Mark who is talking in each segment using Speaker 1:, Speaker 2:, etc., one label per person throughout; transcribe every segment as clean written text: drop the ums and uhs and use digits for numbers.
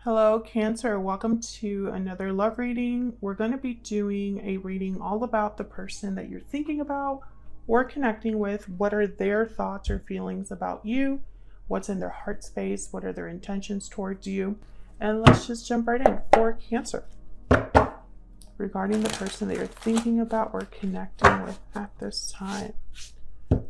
Speaker 1: Hello, Cancer. Welcome to another love reading. We're going to be doing a reading all about the person that you're thinking about or connecting with. What are their thoughts or feelings about you? What's in their heart space? What are their intentions towards you? And let's just jump right in for Cancer. Regarding the person that you're thinking about or connecting with at this time.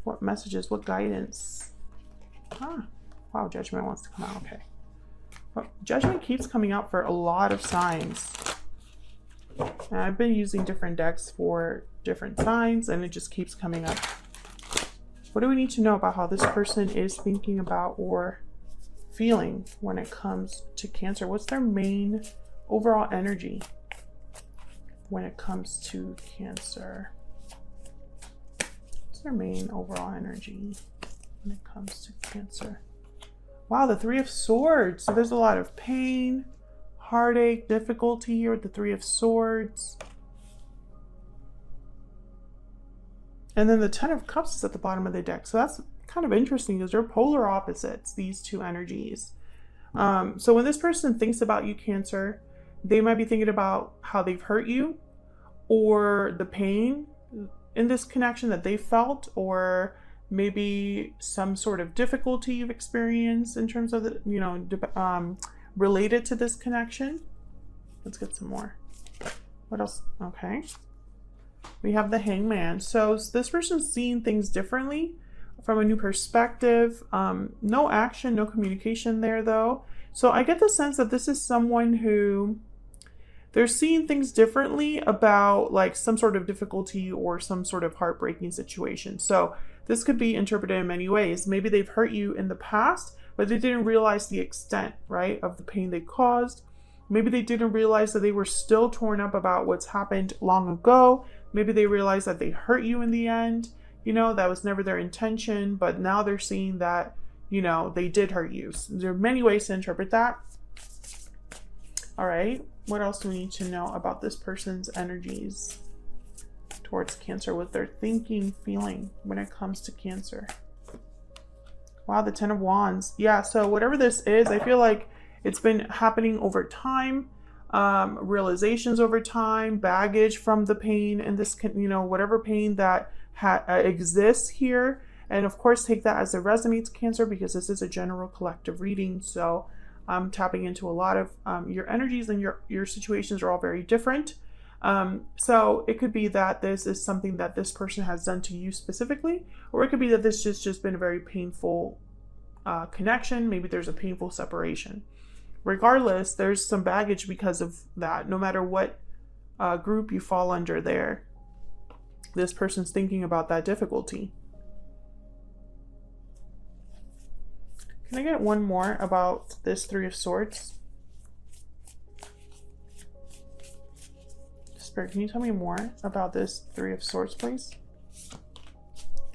Speaker 1: What messages? What guidance? Wow, Judgment wants to come out. Okay. Judgment keeps coming out for a lot of signs. And I've been using different decks for different signs and it just keeps coming up. What do we need to know about how this person is thinking about or feeling when it comes to Cancer? What's their main overall energy when it comes to Cancer? What's their main overall energy when it comes to Cancer? Wow, the Three of Swords. So there's a lot of pain, heartache, difficulty here with the Three of Swords. And then the Ten of Cups is at the bottom of the deck. So that's kind of interesting because they're polar opposites, these two energies. So when this person thinks about you, Cancer, they might be thinking about how they've hurt you or the pain in this connection that they felt, or maybe some sort of difficulty you've experienced in terms of the, related to this connection. Let's get some more. What else? Okay. We have the Hangman. So this person's seeing things differently from a new perspective. No action, no communication there though. So I get the sense that this is someone who they're seeing things differently about like some sort of difficulty or some sort of heartbreaking situation. So this could be interpreted in many ways. Maybe they've hurt you in the past, but they didn't realize the extent, right, of the pain they caused. Maybe they didn't realize that they were still torn up about what's happened long ago. Maybe they realized that they hurt you in the end. That was never their intention, but now they're seeing that, they did hurt you. So there are many ways to interpret that. All right. What else do we need to know about this person's energies towards Cancer? What they're thinking, feeling when it comes to Cancer? Wow, the Ten of Wands. Yeah, so whatever this is, I feel like it's been happening over time. Realizations over time, baggage from the pain and this, whatever pain that exists here. And of course, take that as it resonates, Cancer, because this is a general collective reading. So I'm tapping into a lot of your energies, and your situations are all very different. So it could be that this is something that this person has done to you specifically, or it could be that this has just been a very painful connection. Maybe there's a painful separation. Regardless, there's some baggage because of that. No matter what group you fall under there, this person's thinking about that difficulty. Can I get one more about this Three of Swords? Spirit, can you tell me more about this Three of Swords, please?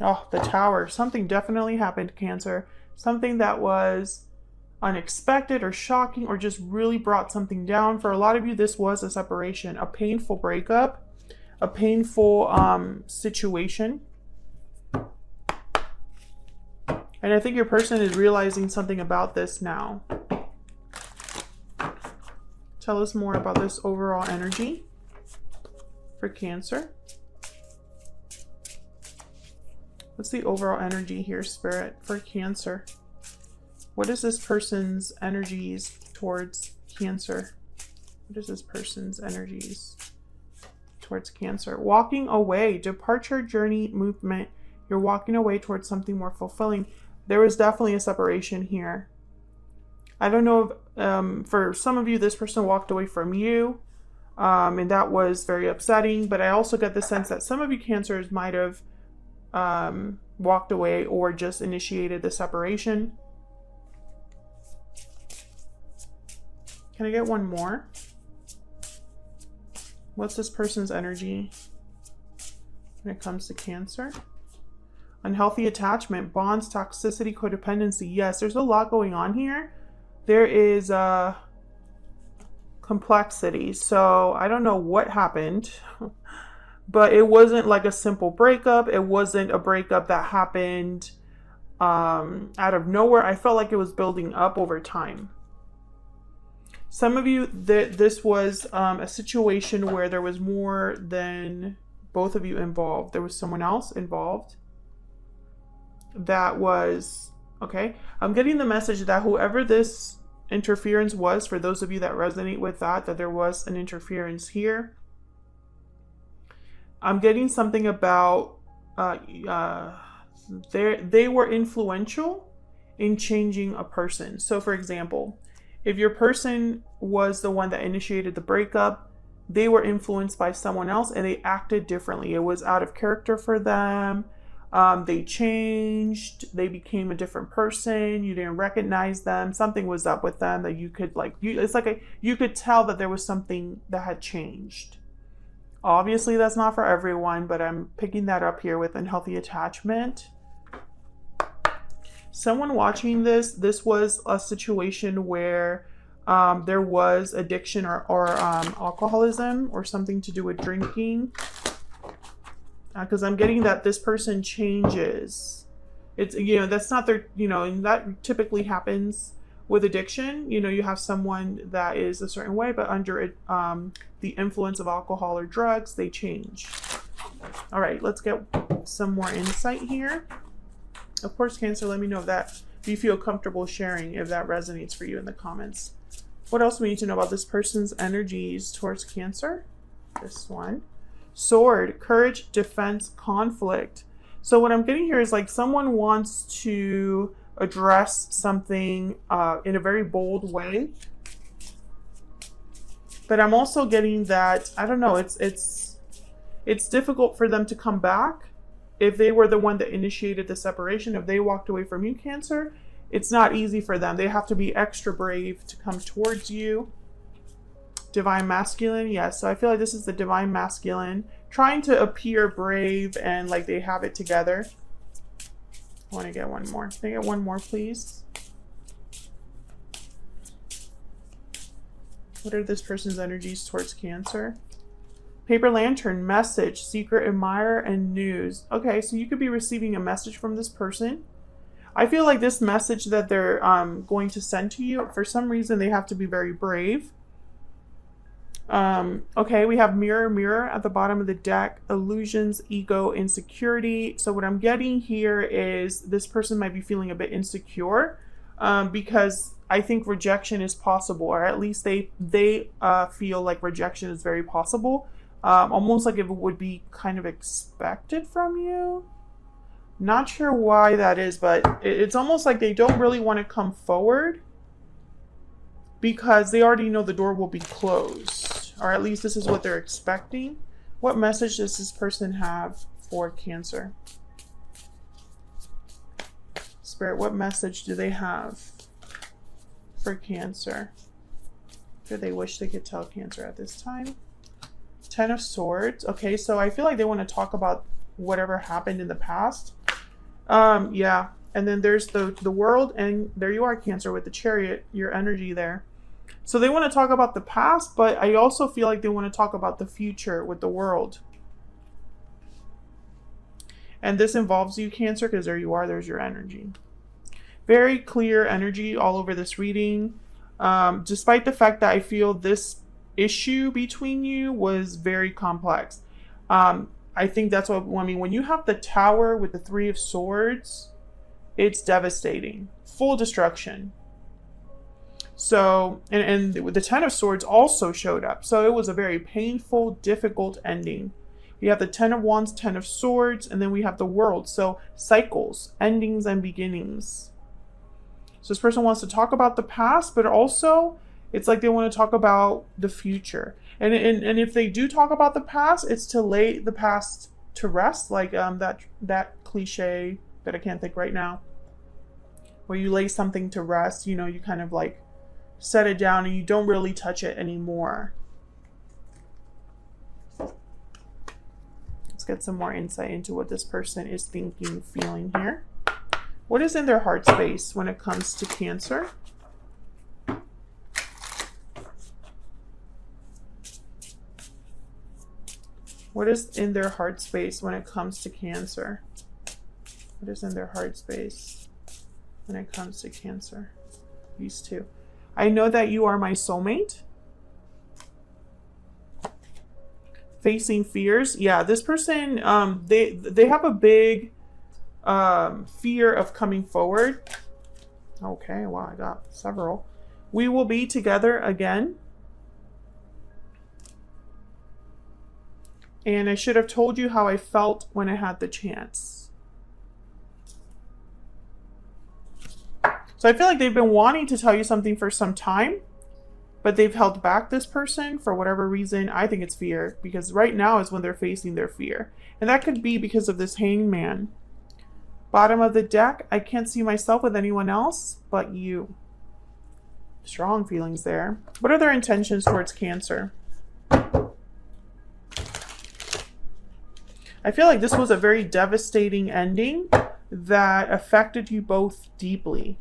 Speaker 1: Oh, the Tower. Something definitely happened, Cancer. Something that was unexpected or shocking or just really brought something down. For a lot of you, this was a separation, a painful breakup, a painful situation. And I think your person is realizing something about this now. Tell us more about this overall energy for Cancer. What's the overall energy here, Spirit, for Cancer? What is this person's energies towards Cancer? What is this person's energies towards Cancer? Walking away, departure, journey, movement. You're walking away towards something more fulfilling. There was definitely a separation here. I don't know if for some of you, this person walked away from you. And that was very upsetting. But I also get the sense that some of you Cancers might have walked away or just initiated the separation. Can I get one more? What's this person's energy when it comes to Cancer? Unhealthy attachment, bonds, toxicity, codependency. Yes, there's a lot going on here. There is complexity. So I don't know what happened, but it wasn't like a simple breakup. It wasn't a breakup that happened out of nowhere. I felt like it was building up over time. Some of you, this was a situation where there was more than both of you involved. There was someone else involved. That was, okay. I'm getting the message that whoever this interference was, for those of you that resonate with that there was an interference here. I'm getting something about they were influential in changing a person. So for example, if your person was the one that initiated the breakup, they were influenced by someone else and they acted differently. It was out of character for them. They changed, they became a different person. You didn't recognize them. Something was up with them that you could it's like you could tell that there was something that had changed. Obviously that's not for everyone, but I'm picking that up here with unhealthy attachment. Someone watching this was a situation where there was addiction or alcoholism or something to do with drinking. Because I'm getting that this person changes. It's, that's not their, and that typically happens with addiction. You have someone that is a certain way, but under the influence of alcohol or drugs, they change. All right, let's get some more insight here. Of course, Cancer, let me know if you feel comfortable sharing, if that resonates for you in the comments. What else we need to know about this person's energies towards Cancer? This one. Sword, courage, defense, conflict. So what I'm getting here is like someone wants to address something in a very bold way. But I'm also getting that, I don't know, it's difficult for them to come back. If they were the one that initiated the separation, if they walked away from you, Cancer, it's not easy for them. They have to be extra brave to come towards you. Divine Masculine, yes. So I feel like this is the Divine Masculine trying to appear brave and like they have it together. I want to get one more. Can I get one more, please? What are this person's energies towards Cancer? Paper Lantern, message, secret admirer, and news. Okay, so you could be receiving a message from this person. I feel like this message that they're going to send to you, for some reason they have to be very brave. Okay, we have mirror, mirror at the bottom of the deck, illusions, ego, insecurity. So what I'm getting here is this person might be feeling a bit insecure because I think rejection is possible, or at least they feel like rejection is very possible. Almost like it would be kind of expected from you. Not sure why that is, but it's almost like they don't really want to come forward because they already know the door will be closed, or at least this is what they're expecting. What message does this person have for Cancer? Spirit, what message do they have for Cancer? Do they wish they could tell Cancer at this time? Ten of Swords. Okay, so I feel like they want to talk about whatever happened in the past. Yeah, and then there's the World, and there you are, Cancer, with the Chariot, your energy there. So they want to talk about the past, but I also feel like they want to talk about the future with the World. And this involves you, Cancer, because there you are, there's your energy. Very clear energy all over this reading. Despite the fact that I feel this issue between you was very complex. I think that's what, I mean, when you have the Tower with the Three of Swords, it's devastating. Full destruction. So, and the Ten of Swords also showed up. So it was a very painful, difficult ending. We have the Ten of Wands, Ten of Swords, and then we have the World. So cycles, endings, and beginnings. So this person wants to talk about the past, but also it's like they want to talk about the future. And if they do talk about the past, it's to lay the past to rest, like that cliche that I can't think right now, where you lay something to rest, you kind of like set it down and you don't really touch it anymore. Let's get some more insight into what this person is thinking, feeling here. What is in their heart space when it comes to Cancer? What is in their heart space when it comes to Cancer? What is in their heart space when it comes to Cancer? These two. I know that you are my soulmate. Facing fears. Yeah, this person, they have a big fear of coming forward. Okay, wow, I got several. We will be together again. And I should have told you how I felt when I had the chance. So I feel like they've been wanting to tell you something for some time, but they've held back this person for whatever reason. I think it's fear, because right now is when they're facing their fear. And that could be because of this hangman. Bottom of the deck, I can't see myself with anyone else but you. Strong feelings there. What are their intentions towards Cancer? I feel like this was a very devastating ending that affected you both deeply.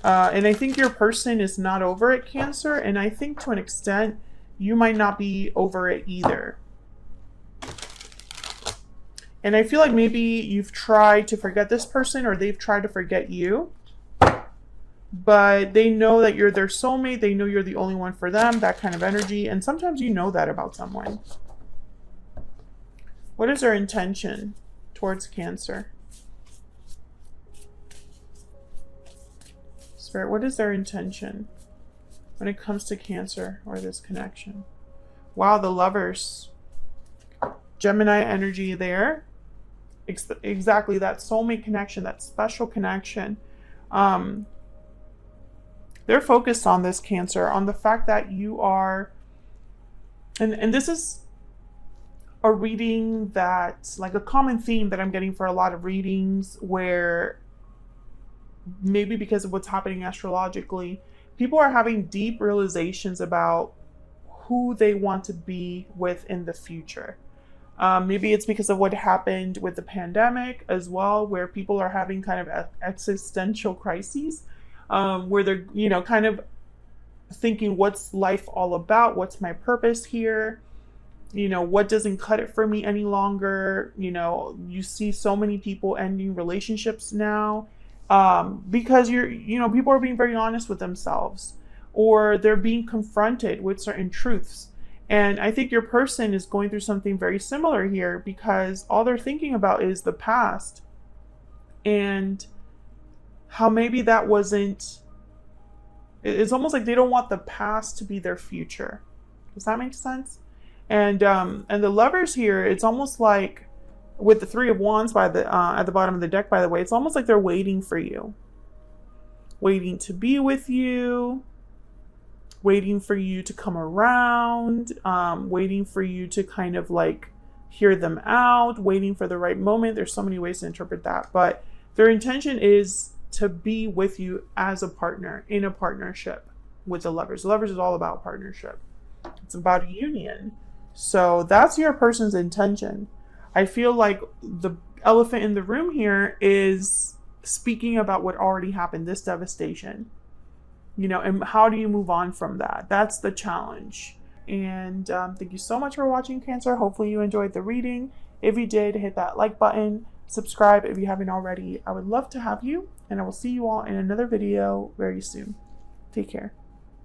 Speaker 1: And I think your person is not over it, Cancer. And I think to an extent, you might not be over it either. And I feel like maybe you've tried to forget this person, or they've tried to forget you. But they know that you're their soulmate. They know you're the only one for them, that kind of energy. And sometimes you know that about someone. What is their intention towards Cancer? Spirit, what is their intention when it comes to Cancer or this connection? Wow, the Lovers. Gemini energy there. Exactly, that soulmate connection, that special connection. They're focused on this, Cancer, on the fact that you are, and this is a reading that, like a common theme that I'm getting for a lot of readings, where maybe because of what's happening astrologically, people are having deep realizations about who they want to be with in the future. Maybe it's because of what happened with the pandemic as well, where people are having kind of existential crises, where they're, you know, kind of thinking, what's life all about? What's my purpose here? You know, what doesn't cut it for me any longer? You know, you see so many people ending relationships now, because people are being very honest with themselves, or they're being confronted with certain truths. And I think your person is going through something very similar here, because all they're thinking about is the past and how maybe that wasn't, it's almost like they don't want the past to be their future. Does that make sense? And the Lovers here, it's almost like with the Three of Wands by the at the bottom of the deck, by the way, it's almost like they're waiting for you, waiting to be with you, waiting for you to come around, waiting for you to kind of like hear them out, waiting for the right moment. There's so many ways to interpret that, but their intention is to be with you as a partner, in a partnership with the Lovers. The Lovers is all about partnership. It's about a union. So that's your person's intention. I feel like the elephant in the room here is speaking about what already happened, this devastation. You know, and how do you move on from that? That's the challenge. And thank you so much for watching, Cancer. Hopefully you enjoyed the reading. If you did, hit that like button. Subscribe if you haven't already. I would love to have you. And I will see you all in another video very soon. Take care.